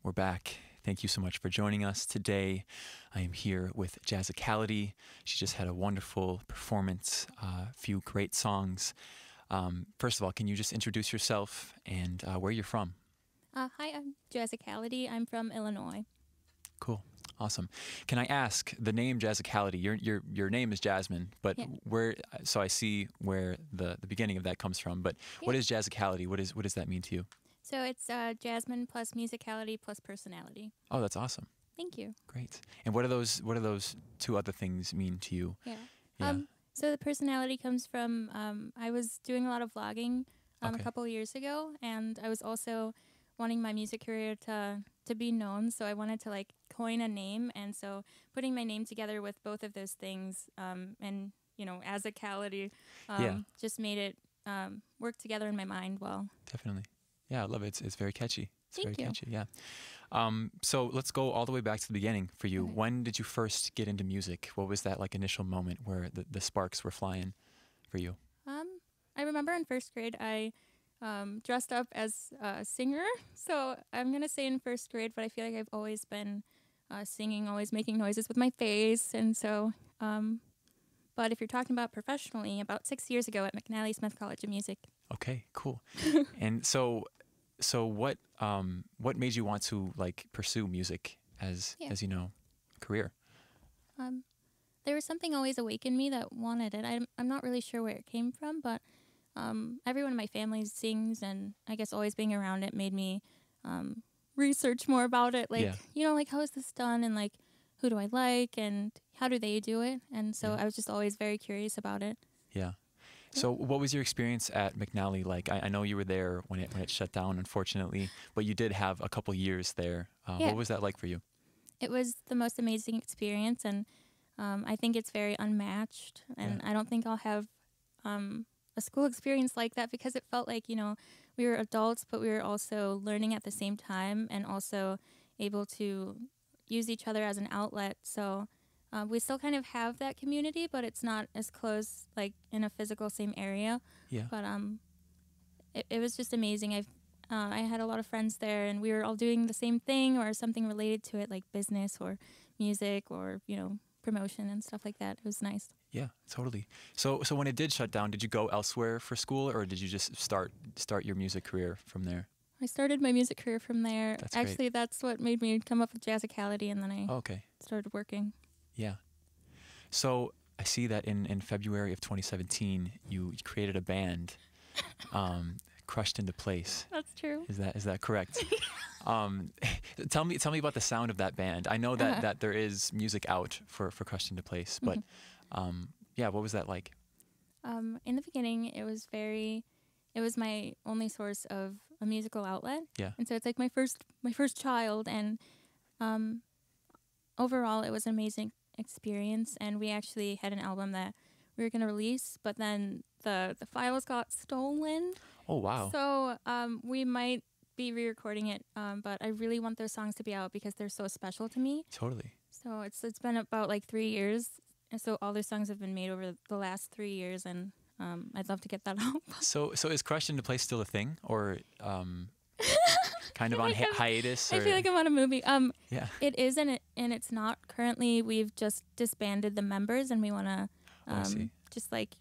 We're back. Thank you so much for joining us today. I am here with Jazicality. She just had a wonderful performance, a few great songs. First of all, can you just introduce yourself and where you're from? Hi, I'm Jazicality. I'm from Illinois. Cool. Awesome. Can I ask, the name Jazicality, your name is Jasmine, but Yeah. where, so I see where the beginning of that comes from, but what is Jazicality? What does that mean to you? So it's Jasmine plus musicality plus personality. Oh, that's awesome. Thank you. Great. And what do those two other things mean to you? Yeah. Yeah. So the personality comes from I was doing a lot of vlogging a Okay. couple of years ago, and I was also wanting my music career to be known. So I wanted to like coin a name, and so putting my name together with both of those things, and Jazicality, just made it work together in my mind well. Definitely. Yeah, I love it. It's very catchy. It's Thank very you. catchy, yeah. So let's go all the way back to the beginning for you. Okay. When did you first get into music? What was that like initial moment where the sparks were flying for you? I remember in first grade I dressed up as a singer. So I'm going to say in first grade, but I feel like I've always been singing, always making noises with my face. And so, but if you're talking about professionally, about 6 years ago at McNally Smith College of Music. Okay, cool. And so what made you want to like pursue music as career? There was something always awake in me that wanted it. I'm not really sure where it came from, but everyone in my family sings, and I guess always being around it made me research more about it. Like, like how is this done, and like who do I like, and how do they do it? And so I was just always very curious about it. Yeah. So what was your experience at McNally like? I know you were there when it shut down, unfortunately, but you did have a couple years there. What was that like for you? It was the most amazing experience, and I think it's very unmatched, and I don't think I'll have a school experience like that, because it felt like, we were adults, but we were also learning at the same time, and also able to use each other as an outlet. So we still kind of have that community, but it's not as close, like in a physical same area. Yeah. But it was just amazing. I had a lot of friends there, and we were all doing the same thing or something related to it, like business or music or promotion and stuff like that. It was nice. Yeah, totally. So when it did shut down, did you go elsewhere for school, or did you just start your music career from there? I started my music career from there. That's Actually, great. that's what made me come up with Jazicality, and then I Okay. started working. Yeah. So I see that in February of 2017, you created a band, Crushed into Place. That's true. Is that correct? Tell me about the sound of that band. I know that there is music out for Crushed into Place, but what was that like? In the beginning, it was my only source of a musical outlet. Yeah. And so it's like my first child, and overall it was an amazing experience, and we actually had an album that we were going to release, but then the files got stolen. Oh, wow. So we might be re-recording it, but I really want those songs to be out because they're so special to me. Totally. So it's been about like 3 years, and so all those songs have been made over the last 3 years, and I'd love to get that out. So is Crushed into Place still a thing, or kind of on hiatus? I feel like I'm on a movie. Yeah. It is, and it's not currently. We've just disbanded the members, and we want to just like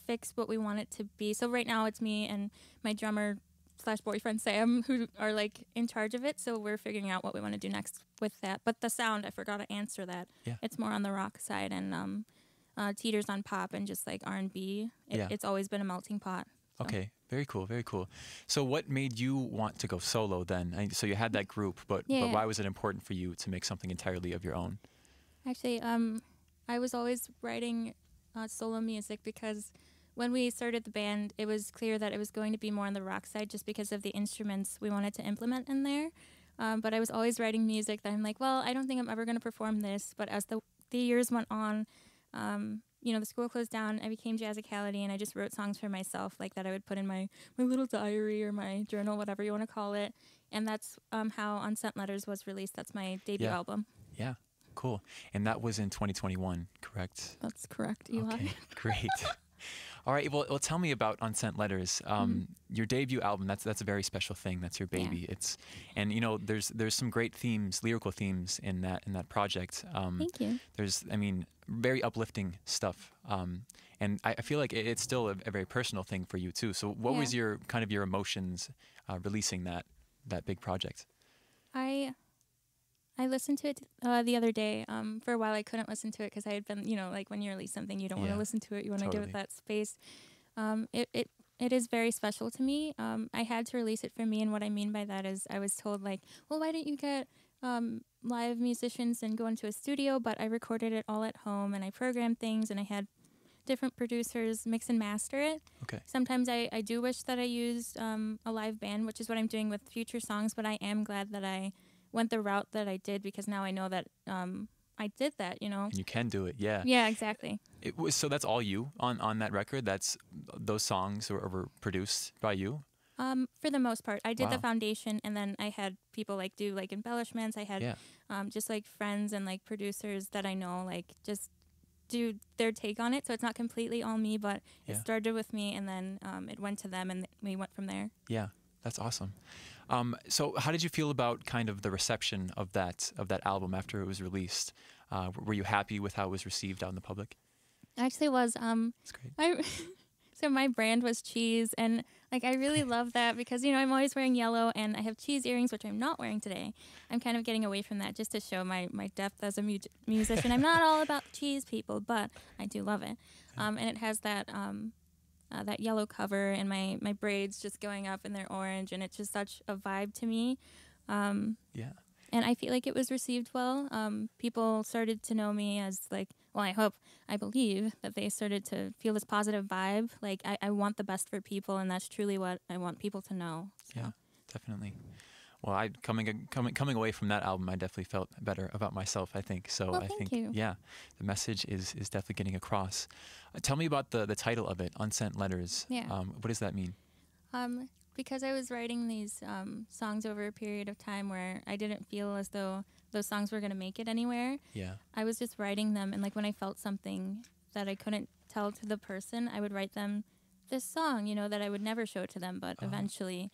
fix what we want it to be. So right now it's me and my drummer / boyfriend Sam who are like in charge of it. So we're figuring out what we want to do next with that. But the sound, I forgot to answer that. Yeah. It's more on the rock side, and teeters on pop and just like R&B. It's always been a melting pot. So. Okay, very cool, very cool. So what made you want to go solo then? So you had that group, but why was it important for you to make something entirely of your own? Actually, I was always writing solo music because when we started the band, it was clear that it was going to be more on the rock side just because of the instruments we wanted to implement in there. But I was always writing music that I'm like, well, I don't think I'm ever going to perform this. But as the years went on, the school closed down, I became Jazicality, and I just wrote songs for myself like that I would put in my little diary or my journal, whatever you want to call it. And that's how Unsent Letters was released. That's my debut album. Yeah, cool. And that was in 2021, correct? That's correct, Eli. Okay, great. All right. Well, tell me about Unsent Letters. Your debut album. That's a very special thing. That's your baby. Yeah. And there's some great themes, lyrical themes in that project. Thank you. I mean, very uplifting stuff. And I feel like it's still a very personal thing for you too. So what was your emotions releasing that big project? I listened to it the other day. For a while, I couldn't listen to it because I had been, like when you release something, you don't want to listen to it. You want to give it that space. It is very special to me. I had to release it for me, and what I mean by that is I was told like, well, why don't you get live musicians and go into a studio? But I recorded it all at home, and I programmed things, and I had different producers mix and master it. Okay. Sometimes I do wish that I used a live band, which is what I'm doing with future songs, but I am glad that I went the route that I did because now I know that I did that, And you can do it, yeah. Yeah, exactly. So that's all you on that record? Those songs were produced by you? For the most part. I did the foundation, and then I had people do embellishments. I had just friends and producers that I know just do their take on it. So it's not completely all me, but it started with me, and then it went to them, and we went from there. Yeah, that's awesome. So how did you feel about kind of the reception of that album after it was released? Were you happy with how it was received out in the public? I actually was. That's great. So my brand was cheese, and I really love that because I'm always wearing yellow, and I have cheese earrings, which I'm not wearing today. I'm kind of getting away from that just to show my depth as a musician. I'm not all about cheese, people, but I do love it. And it has that yellow cover, and my braids just going up, and they're orange, and it's just such a vibe to me. And I feel like it was received well. People started to know me as I believe that they started to feel this positive vibe. I want the best for people, and that's truly what I want people to know. So. Yeah, definitely. Well, coming away from that album, I definitely felt better about myself, I think. So well, I think, you. yeah, the message is definitely getting across. Tell me about the title of it, Unsent Letters. Yeah. What does that mean? Because I was writing these songs over a period of time where I didn't feel as though those songs were going to make it anywhere. Yeah. I was just writing them, and when I felt something that I couldn't tell to the person, I would write them this song, that I would never show to them, but eventually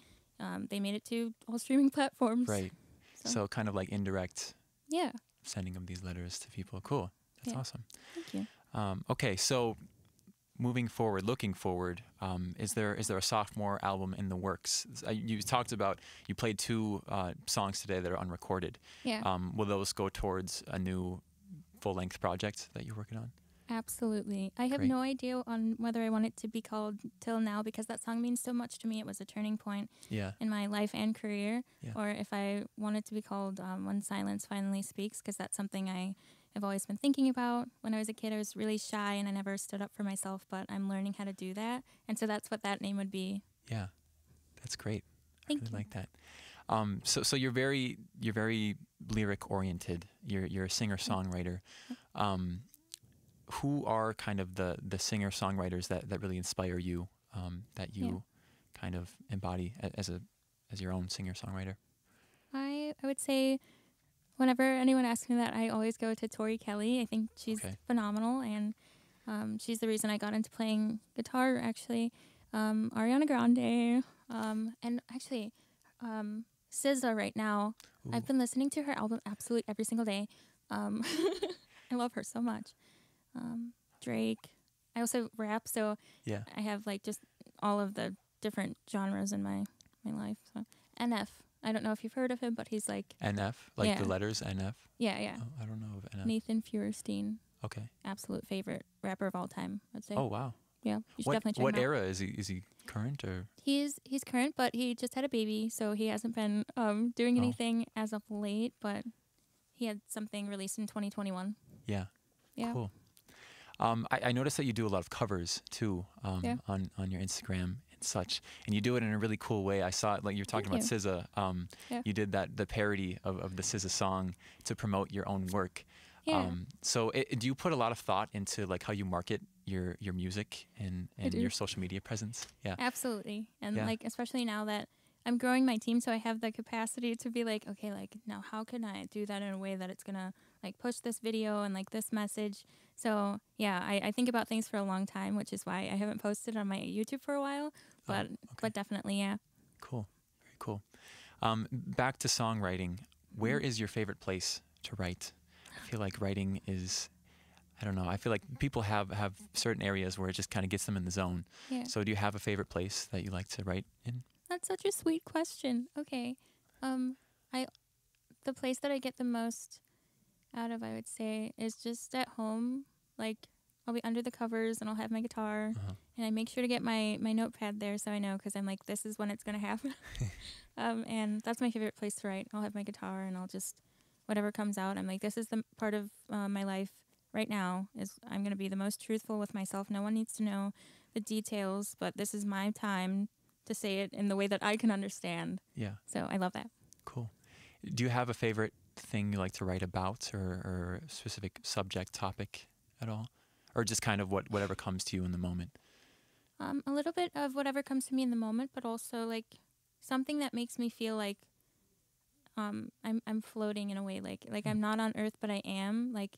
they made it to all streaming platforms. Right. So kind of indirect. Yeah. Sending them these letters to people. Cool. That's awesome. Thank you. Okay, so looking forward, is there a sophomore album in the works? You talked about, you played 2 songs today that are unrecorded. Yeah. Will those go towards a new full-length project that you're working on? Absolutely. I have no idea on whether I want it to be called Till Now, because that song means so much to me. It was a turning point in my life and career. Yeah. Or if I want it to be called When Silence Finally Speaks, because that's something I've always been thinking about. When I was a kid, I was really shy, and I never stood up for myself, but I'm learning how to do that. And so that's what that name would be. Yeah, that's great. Thank I really you. like that. So you're very lyric oriented. You're a singer-songwriter. Who are kind of the singer-songwriters that really inspire you, that you kind of embody as your own singer-songwriter? I would say whenever anyone asks me that, I always go to Tori Kelly. I think she's phenomenal, and she's the reason I got into playing guitar, actually. Ariana Grande, and actually SZA right now. Ooh. I've been listening to her album absolutely every single day. I love her so much. Drake. I also rap, so I have just all of the different genres in my life. So NF. I don't know if you've heard of him, but he's NF, the letters NF. Yeah, yeah. Oh, I don't know of NF. Nathan Feuerstein. Okay. Absolute favorite rapper of all time, I'd say. Oh wow. Yeah, you should definitely check him out. What era is he? Is he current or? He's current, but he just had a baby, so he hasn't been doing anything as of late. But he had something released in 2021. Yeah. Yeah. Cool. I noticed that you do a lot of covers too on your Instagram and such, and you do it in a really cool way. I saw it, you were talking about SZA. You did the parody of the SZA song to promote your own work. Yeah. So do you put a lot of thought into how you market your music and your social media presence? Yeah. Absolutely. And especially now that I'm growing my team, so I have the capacity to be like, okay, like now how can I do that in a way that it's gonna like push this video and like this message. So yeah, I think about things for a long time, which is why I haven't posted on my YouTube for a while. But but definitely, yeah. Cool, very cool. Back to songwriting. Where is your favorite place to write? I feel like writing is, I don't know. I feel like people have certain areas where it just kind of gets them in the zone. Yeah. So do you have a favorite place that you like to write in? That's such a sweet question. Okay. I the place that I get the most out of, I would say, is just at home. Like I'll be under the covers and I'll have my guitar and I make sure to get my notepad there so I know, because I'm like, this is when it's going to happen. And that's my favorite place to write. I'll have my guitar and I'll just, whatever comes out, I'm like, this is the part of my life right now is I'm going to be the most truthful with myself. No one needs to know the details, but this is my time to say it in the way that I can understand. Yeah. So I love that. Cool. Do you have a favorite thing you like to write about, or a specific subject topic at all? Or just kind of whatever comes to you in the moment? A little bit of whatever comes to me in the moment, but also like something that makes me feel like I'm floating in a way, like I'm not on Earth, but I am. Like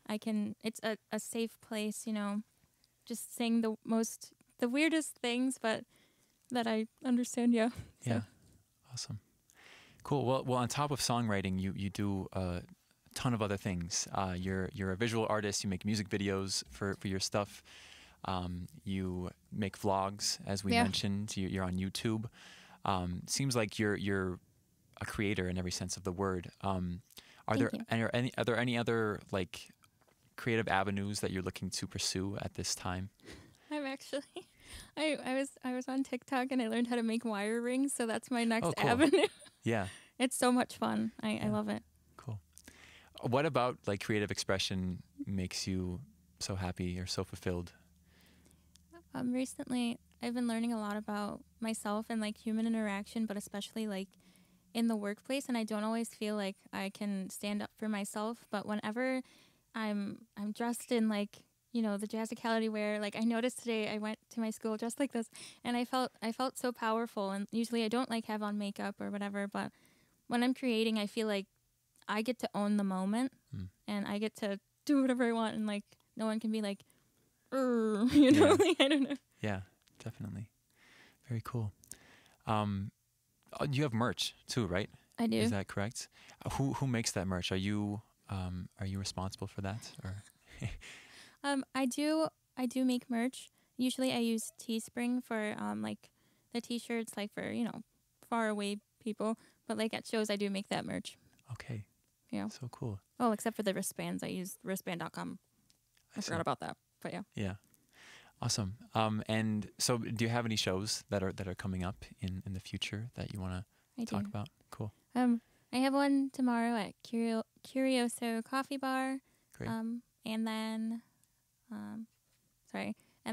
I can. It's a safe place, you know. Just saying the weirdest things, but that I understand. Yeah. So. Yeah. Awesome. Cool. Well, on top of songwriting, you do a ton of other things. You're a visual artist. You make music videos for your stuff. You make vlogs, as we mentioned. You're on YouTube. Seems like you're a creator in every sense of the word. Are there any other like creative avenues that you're looking to pursue at this time? I'm actually, I was on TikTok and I learned how to make wire rings, so that's my next avenue. Yeah, it's so much fun. I love it. Cool. What about like creative expression makes you so happy or so fulfilled? Recently, I've been learning a lot about myself and like human interaction, but especially like in the workplace. And I don't always feel like I can stand up for myself. But whenever I'm dressed in like, you know, the Jazicality wear, like I noticed today I went to my school dressed like this, and I felt so powerful. And usually I don't like have on makeup or whatever, but when I'm creating, I feel like I get to own the moment and I get to do whatever I want, and like no one can be like, you know, like, I don't know. Yeah, definitely. Very cool. You have merch too, right? I do. Is that correct? Who makes that merch? Are you responsible for that, or? I do make merch. Usually I use Teespring for like the t-shirts, like for, you know, far away people, but like at shows I do make that merch. Okay. Yeah. So cool. Oh, except for the wristbands. I use wristband.com. I forgot about that. But yeah. Yeah. Awesome. And so do you have any shows that are coming up in the future that you want to talk about? Cool. I have one tomorrow at Curioso Coffee Bar. Great. And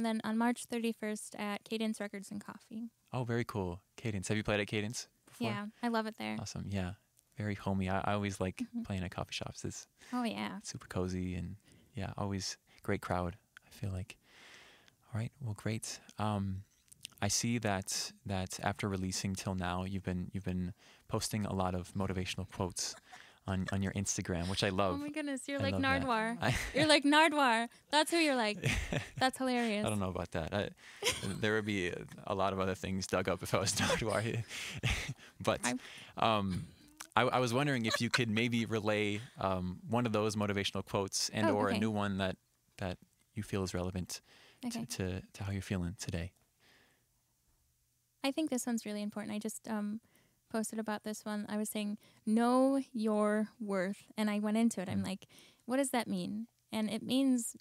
then on March 31st at Cadence Records and Coffee. Oh, very cool. Cadence. Have you played at Cadence before? Yeah, I love it there. Awesome. Yeah. Very homey. I always like playing at coffee shops. It's super cozy, and yeah, always great crowd, I feel like. All right. Well, great. I see that after releasing till now, you've been posting a lot of motivational quotes on your Instagram, which I love. Oh my goodness, you're like Nardwar. You're like Nardwar. That's who you're like. That's hilarious. I don't know about that. There would be a lot of other things dug up if I was Nardwar. But I was wondering if you could maybe relay one of those motivational quotes or a new one that you feel is relevant to how you're feeling today. I think this one's really important. I just posted about this one. I was saying, know your worth. And I went into it. I'm like, what does that mean? And it means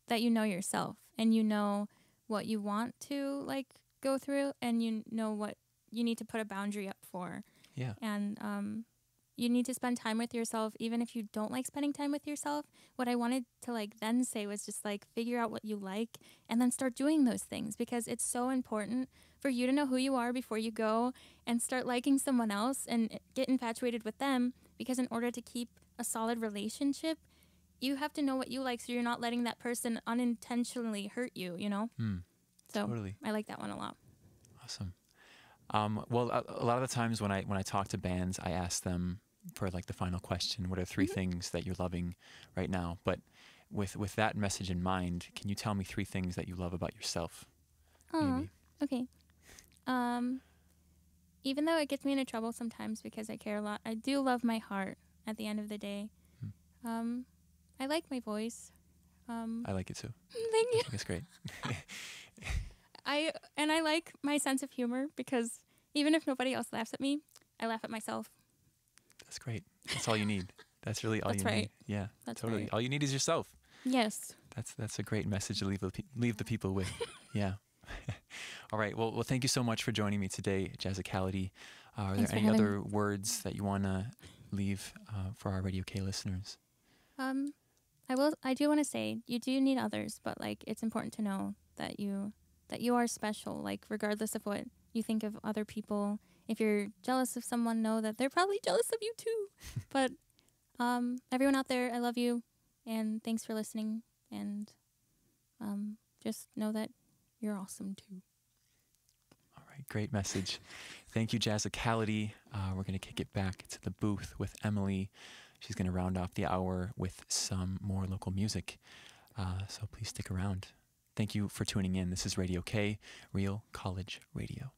that you know yourself and you know what you want to like go through, and you know what you need to put a boundary up for. Yeah. And you need to spend time with yourself, even if you don't like spending time with yourself. What I wanted to like then say was just like figure out what you like and then start doing those things, because it's so important for you to know who you are before you go and start liking someone else and get infatuated with them. Because in order to keep a solid relationship, you have to know what you like, so you're not letting that person unintentionally hurt you, you know? So totally. I like that one a lot. Awesome. Well, a lot of the times when I talk to bands, I ask them for like the final question, what are three Mhm. things that you're loving right now? But with that message in mind, can you tell me three things that you love about yourself? Aw, Maybe. okay. Um, Even though it gets me into trouble sometimes because I care a lot, I do love my heart at the end of the day. Hmm. Um, I like my voice. I like it too. Thank I you. think it's great. I like my sense of humor because even if nobody else laughs at me, I laugh at myself. That's great. That's all you need. That's really all That's you need. right. Yeah, That's totally. right. All you need is yourself. Yes. That's a great message to leave the people with. Yeah. All right. Well, thank you so much for joining me today, Jazicality. Are there Thanks for any having me. other words that you want to leave for our Radio K listeners? Um, I do want to say you do need others, but like it's important to know that you are special. Like regardless of what you think of other people, if you're jealous of someone, know that they're probably jealous of you too. But everyone out there, I love you, and thanks for listening. And just know that you're awesome too. All right. Great message. Thank you, Jazicality. We're going to kick it back to the booth with Emily. She's going to round off the hour with some more local music. So please stick around. Thank you for tuning in. This is Radio K, Real College Radio.